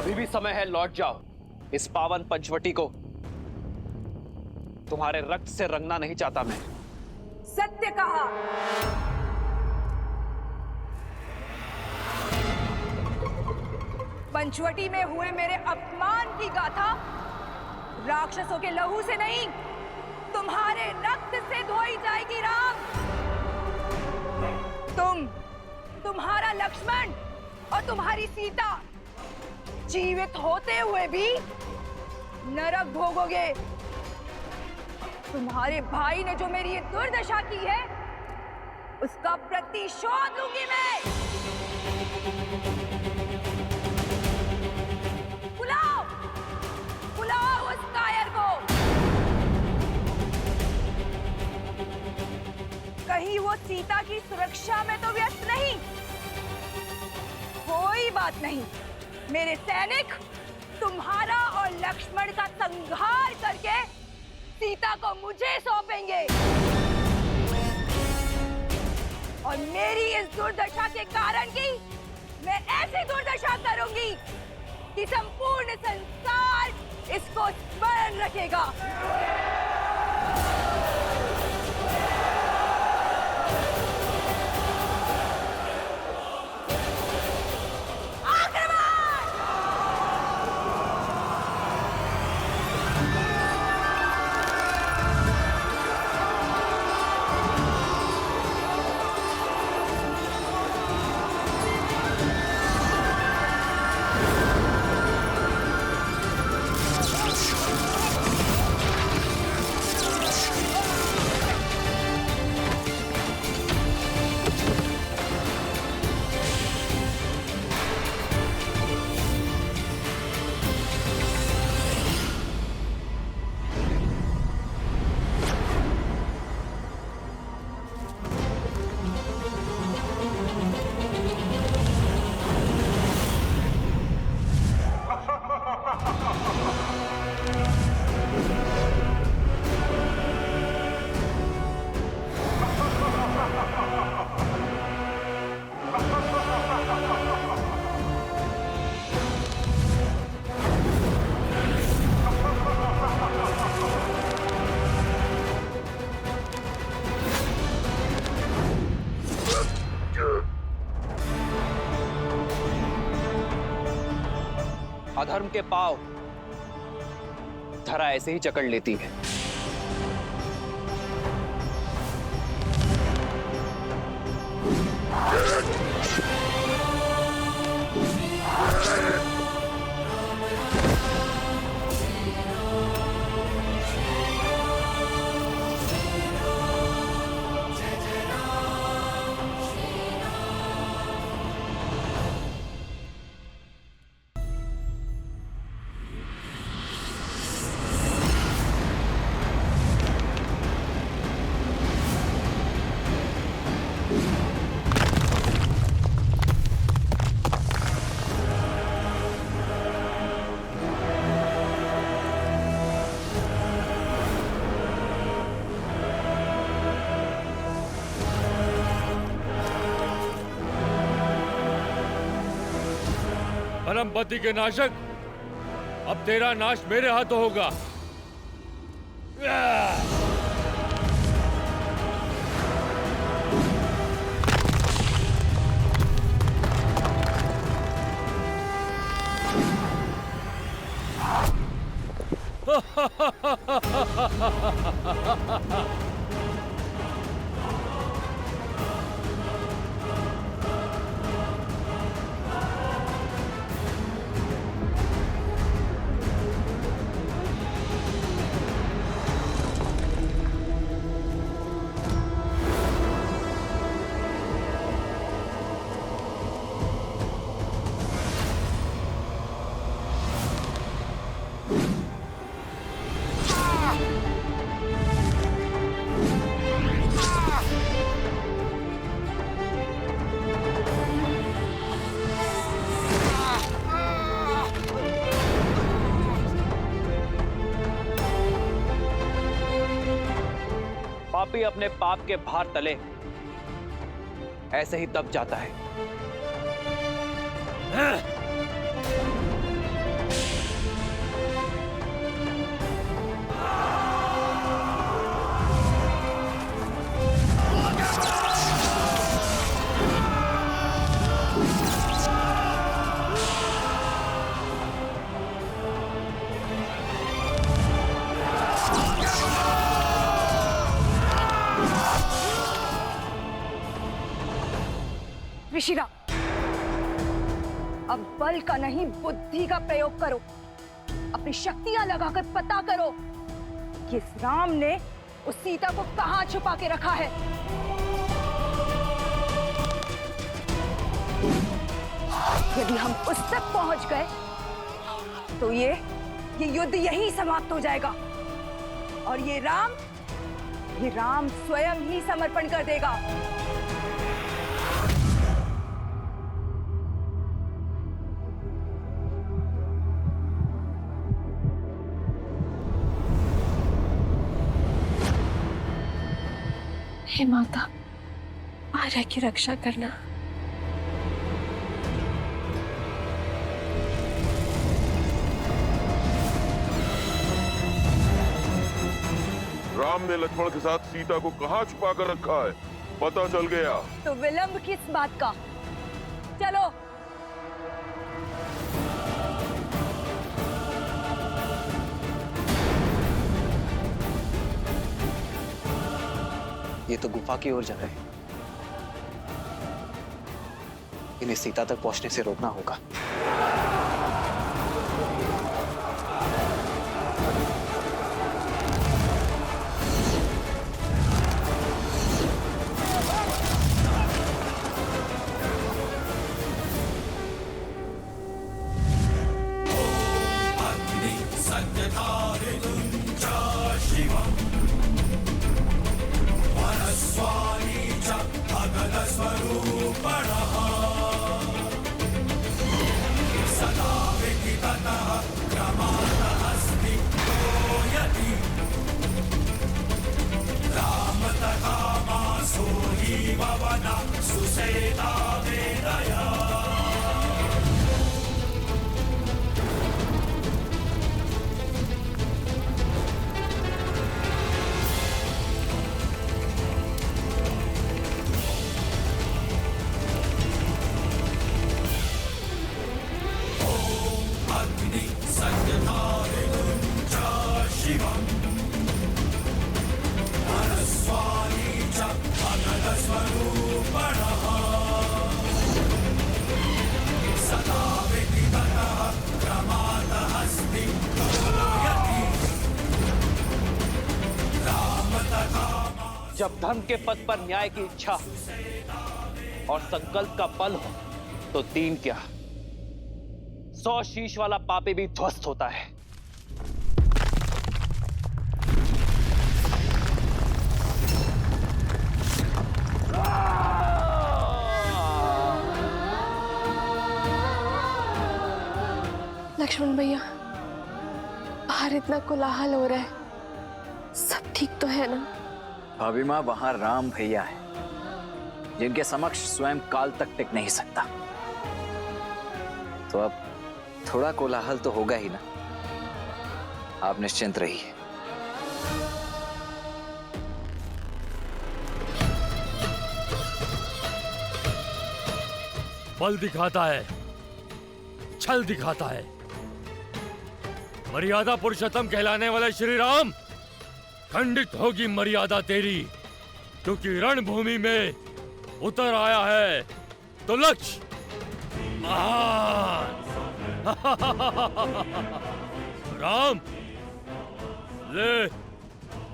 अभी भी समय है, लौट जाओ। इस पावन पंचवटी को तुम्हारे रक्त से रंगना नहीं चाहता मैं। सत्य कहा। पंचवटी में हुए मेरे अपमान की गाथा राक्षसों के लहू से नहीं, तुम्हारे रक्त से धोई जाएगी राम। तुम्हारा लक्ष्मण और तुम्हारी सीता जीवित होते हुए भी नरक भोगोगे। तुम्हारे भाई ने जो मेरी ये दुर्दशा की है, उसका प्रतिशोध लूंगी मैं। बुलाओ, बुलाओ उस कायर को। कहीं वो सीता की सुरक्षा में तो व्यस्त नहीं? कोई बात नहीं, मेरे सैनिक तुम्हारा और लक्ष्मण का संहार करके सीता को मुझे सौंपेंगे। और मेरी इस दुर्दशा के कारण की मैं ऐसी दुर्दशा करूंगी कि संपूर्ण संसार इसको स्मरण रखेगा। अधर्म के पांव धरा ऐसे ही जकड़ लेती है। परमपति के नाशक, अब तेरा नाश मेरे हाथों होगा। पापी अपने पाप के भार तले ऐसे ही दब जाता है। ऋषिराम, अब बल का नहीं बुद्धि का प्रयोग करो। अपनी शक्तियां लगाकर पता करो कि इस राम ने उस सीता को कहां छुपा के रखा है। यदि हम उस तक पहुंच गए तो ये युद्ध यहीं समाप्त हो जाएगा और ये राम स्वयं ही समर्पण कर देगा। हे माता, आर्या की रक्षा करना। राम ने लक्ष्मण के साथ सीता को कहाँ छुपा कर रखा है, पता चल गया। तो विलंब किस बात का? चलो। ये तो गुफा की ओर जा रहे हैं। इन्हें सीता तक पहुंचने से रोकना होगा। जब धर्म के पद पर न्याय की इच्छा और संकल्प का बल हो तो दीन क्या 100 शीश वाला पापी भी ध्वस्त होता है। लक्ष्मण भैया, बाहर इतना कोलाहल हो रहा है, सब ठीक तो है ना? भाभी माँ, वहां राम भैया है जिनके समक्ष स्वयं काल तक टिक नहीं सकता। तो अब थोड़ा कोलाहल तो होगा ही ना। आप निश्चिंत रहिए। बल दिखाता है, छल दिखाता है। मर्यादा पुरुषोत्तम कहलाने वाले श्री राम, खंडित होगी मर्यादा तेरी, क्योंकि रणभूमि में उतर आया है तो लक्ष्य महान। राम ले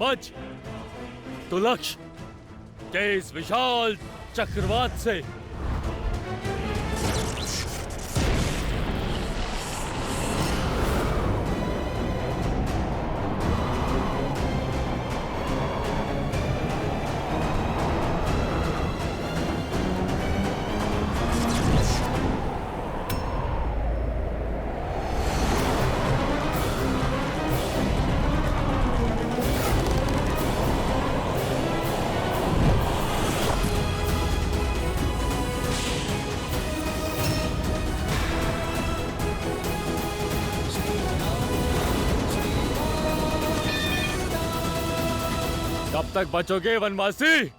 बच तो लक्ष्य के इस विशाल चक्रवात से। कब तक बचोगे वनवासी?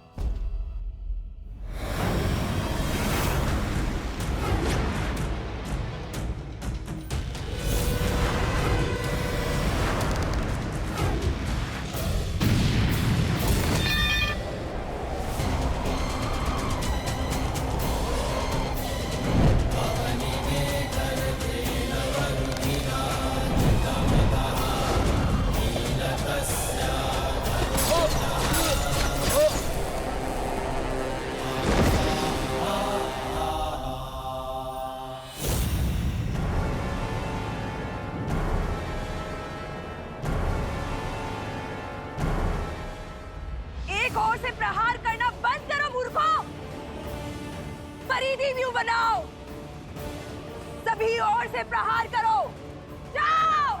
बनाओ, सभी ओर से प्रहार करो, जाओ।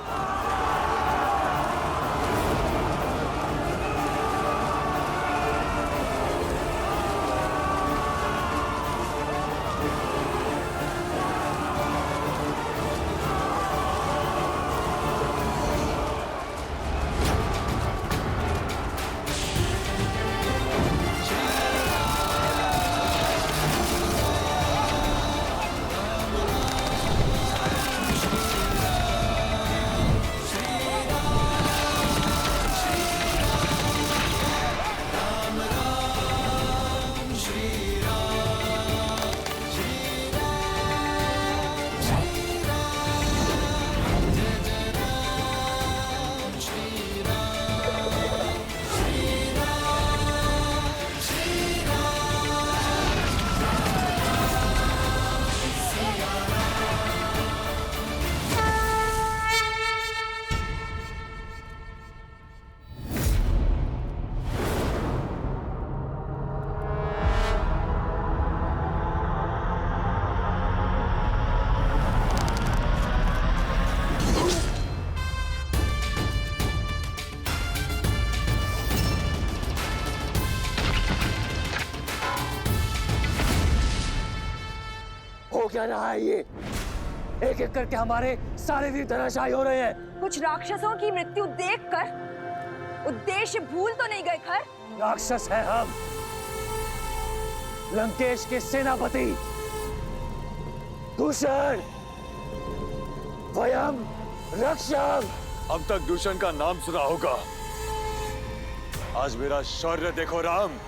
हो क्या रहा है ये? एक एक करके हमारे सारे वीर धराशायी हो रहे हैं। कुछ राक्षसों की मृत्यु देखकर उद्देश्य भूल तो नहीं गए खर? राक्षस है हम, लंकेश के सेनापति दूषण, वयम रक्षम। अब तक दूषण का नाम सुना होगा, आज मेरा शौर्य देखो राम।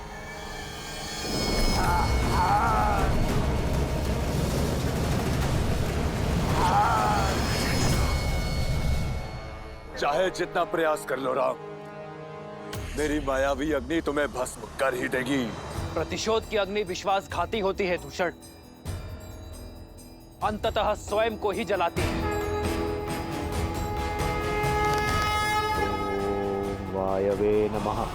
चाहे जितना प्रयास कर लो राम, मेरी मायावी अग्नि तुम्हें भस्म कर ही देगी। प्रतिशोध की अग्नि विश्वासघाती होती है दूषण, अंततः स्वयं को ही जलाती है। ओम वायवे नमः।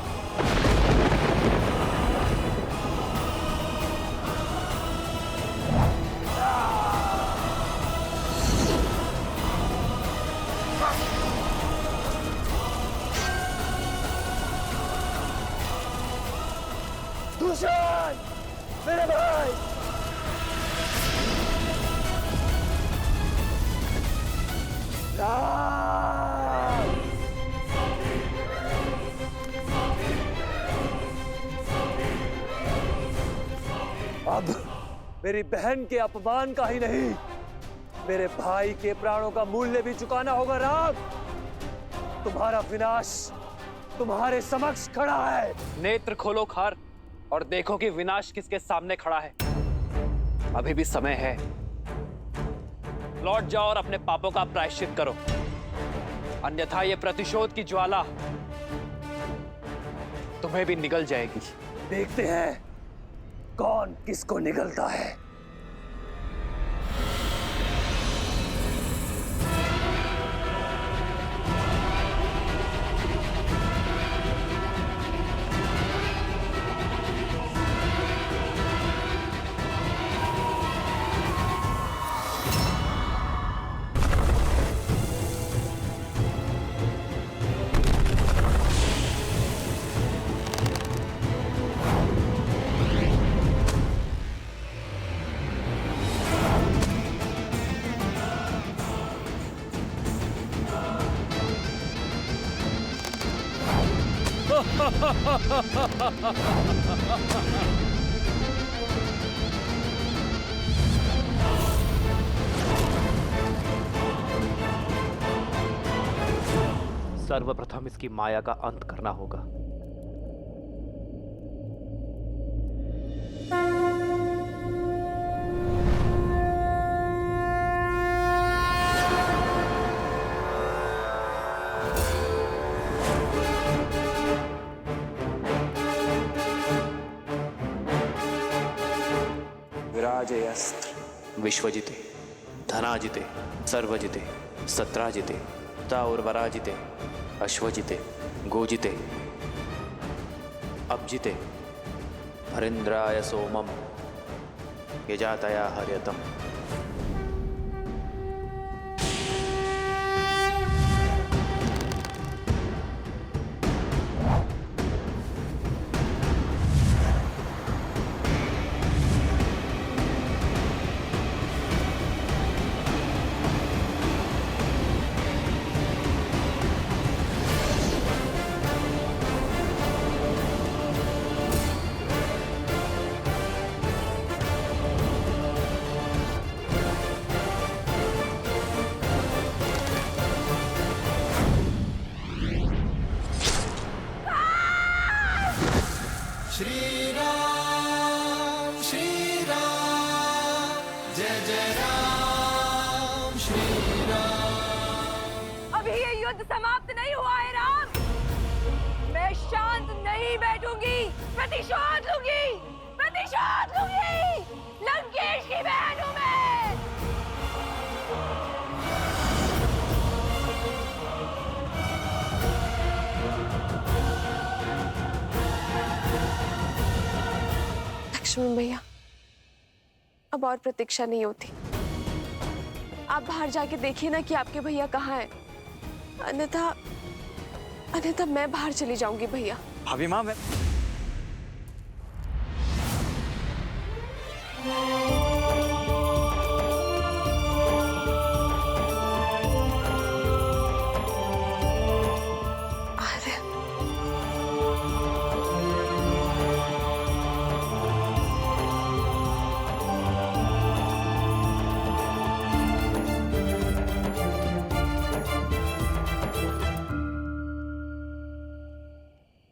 दूषण, मेरे भाई, राम। अब मेरी बहन के अपमान का ही नहीं, मेरे भाई के प्राणों का मूल्य भी चुकाना होगा राम। तुम्हारा विनाश तुम्हारे समक्ष खड़ा है। नेत्र खोलो खार और देखो कि विनाश किसके सामने खड़ा है। अभी भी समय है, लौट जाओ और अपने पापों का प्रायश्चित करो, अन्यथा ये प्रतिशोध की ज्वाला तुम्हें भी निगल जाएगी। देखते हैं कौन किसको निगलता है। सर्वप्रथम इसकी माया का अंत करना होगा। विराजयस्त्र विश्वजिते धनाजिते सर्वजिते सत्राजिते ताउर्वराजिते अश्वजिते गोजिते अब्जिते हरिन्द्राय सोमम यजातया हर्यतम्। अभी ये युद्ध समाप्त नहीं हुआ है राम। मैं शांत नहीं बैठूंगी, प्रतिशोध लूंगी, प्रतिशोध लूंगी। लंकेश की बहन हूं मैं। लक्ष्मण भैया, अब और प्रतीक्षा नहीं होती। आप बाहर जाके देखिए ना कि आपके भैया कहाँ हैं। अन्यथा मैं बाहर चली जाऊंगी भैया। भाभी माँ, मैं अरे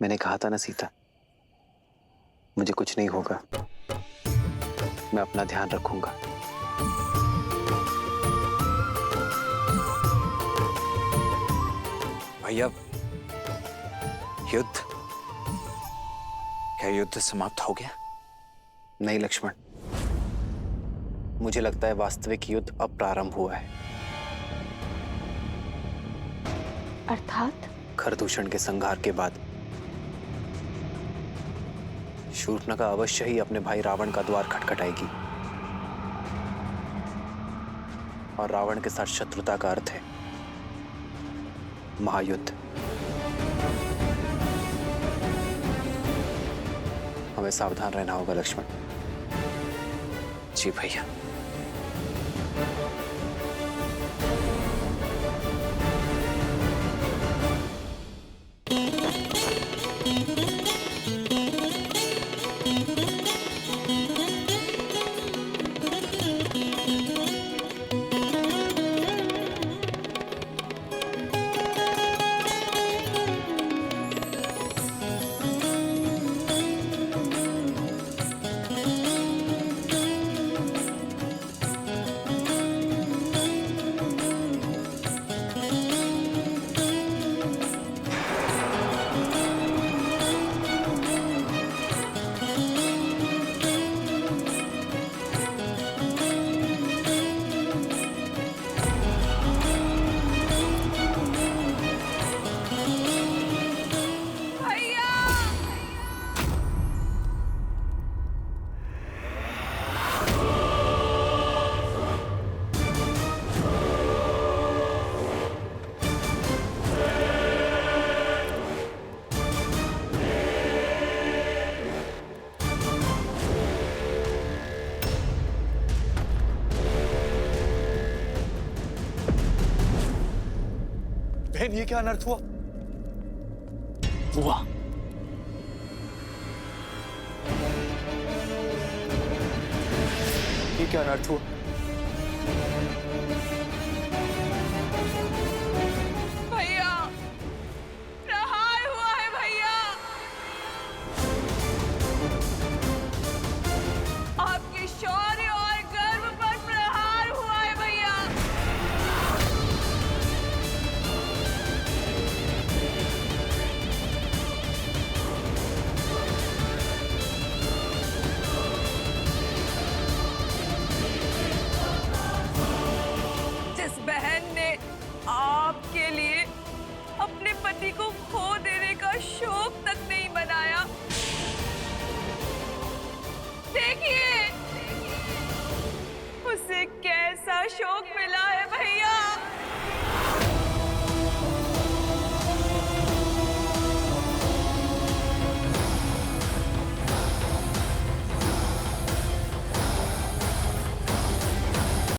मैंने कहा था ना सीता, मुझे कुछ नहीं होगा, मैं अपना ध्यान रखूंगा। भैया, युद्ध, क्या युद्ध समाप्त हो गया? नहीं लक्ष्मण, मुझे लगता है वास्तविक युद्ध अब प्रारंभ हुआ है। अर्थात खरदूषण के संहार के बाद शूर्पणखा अवश्य ही अपने भाई रावण का द्वार खटखटाएगी, और रावण के साथ शत्रुता का अर्थ है महायुद्ध। हमें सावधान रहना होगा लक्ष्मण। जी भैया। बहन, ये क्या अनर्थ हुआ? ये क्या अनर्थ हुआ? भैया, प्रहार हुआ है भैया। आपके शौर्य और गर्व पर प्रहार हुआ है भैया। अशोक मिला।